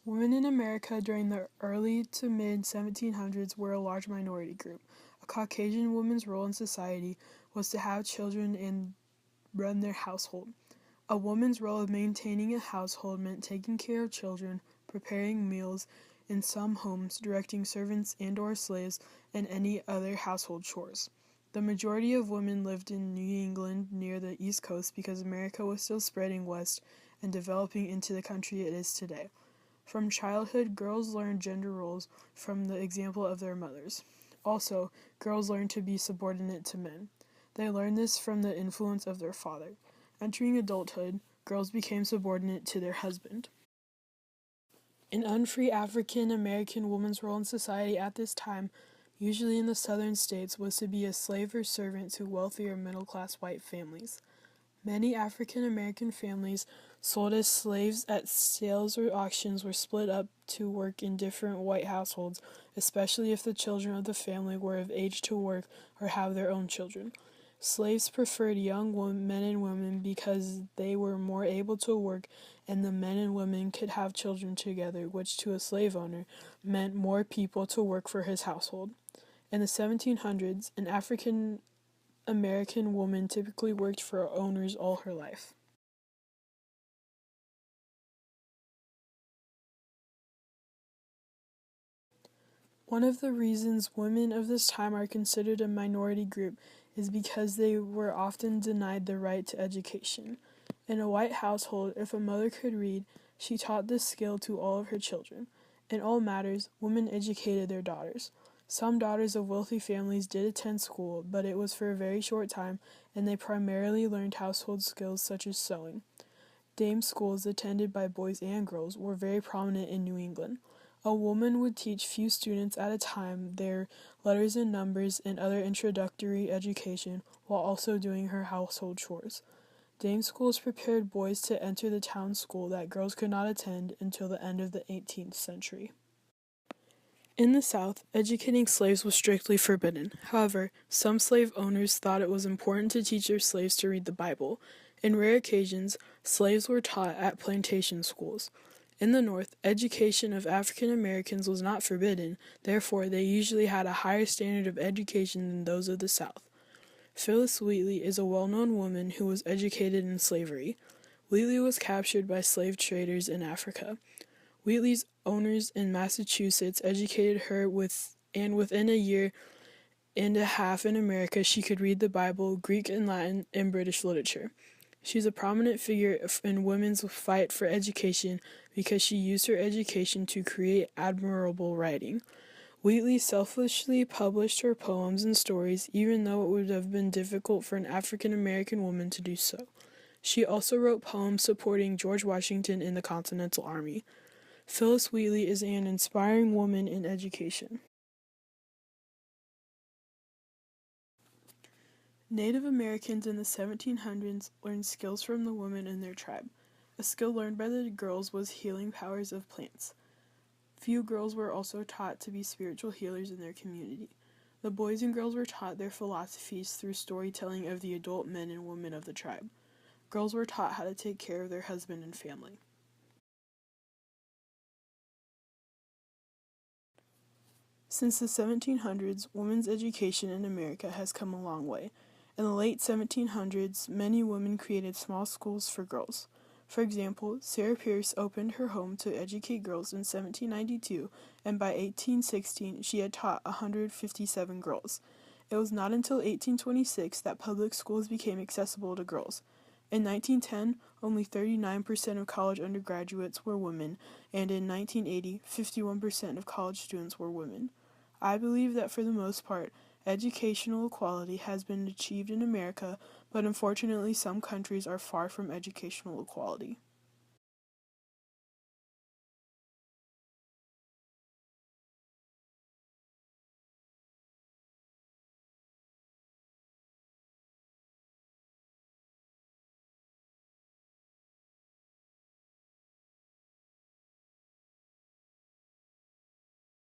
Women in America during the early to mid 1700s were a large minority group. A Caucasian woman's role in society was to have children and run their household. A woman's role of maintaining a household meant taking care of children, preparing meals in some homes, directing servants and/or slaves, and any other household chores. The majority of women lived in New England near the East Coast because America was still spreading west and developing into the country it is today. From childhood, girls learned gender roles from the example of their mothers. Also, girls learned to be subordinate to men. They learned this from the influence of their father. Entering adulthood, girls became subordinate to their husband. An unfree African American woman's role in society at this time, usually in the southern states, was to be a slave or servant to wealthy or middle class white families. Many African American families sold as slaves at sales or auctions were split up to work in different white households, especially if the children of the family were of age to work or have their own children. Slaves preferred young men and women because they were more able to work and the men and women could have children together, which to a slave owner meant more people to work for his household. In the 1700s, an African American woman typically worked for owners all her life. One of the reasons women of this time are considered a minority group is because they were often denied the right to education. In a white household, if a mother could read, she taught this skill to all of her children. In all matters, women educated their daughters. Some daughters of wealthy families did attend school, but it was for a very short time, and they primarily learned household skills such as sewing. Dame schools attended by boys and girls were very prominent in New England. A woman would teach few students at a time their letters and numbers and other introductory education while also doing her household chores. Dame schools prepared boys to enter the town school that girls could not attend until the end of the 18th century. In the South, educating slaves was strictly forbidden. However, some slave owners thought it was important to teach their slaves to read the Bible. In rare occasions, slaves were taught at plantation schools. In the North, education of African Americans was not forbidden, therefore they usually had a higher standard of education than those of the South. Phyllis Wheatley is a well-known woman who was educated in slavery. Wheatley was captured by slave traders in Africa. Wheatley's owners in Massachusetts educated her and within a year and a half in America she could read the Bible, Greek and Latin, and British literature. She's a prominent figure in women's fight for education because she used her education to create admirable writing. Wheatley selfishly published her poems and stories even though it would have been difficult for an African American woman to do so. She also wrote poems supporting George Washington in the Continental Army. Phyllis Wheatley is an inspiring woman in education. Native Americans in the 1700s learned skills from the women in their tribe. A skill learned by the girls was healing powers of plants. Few girls were also taught to be spiritual healers in their community. The boys and girls were taught their philosophies through storytelling of the adult men and women of the tribe. Girls were taught how to take care of their husband and family. Since the 1700s, women's education in America has come a long way. In the late 1700s, many women created small schools for girls. For example, Sarah Pierce opened her home to educate girls in 1792, and by 1816 she had taught 157 girls. It was not until 1826 that public schools became accessible to girls. In 1910, only 39% of college undergraduates were women, and in 1980, 51% of college students were women. I believe that for the most part, educational equality has been achieved in America, but unfortunately some countries are far from educational equality.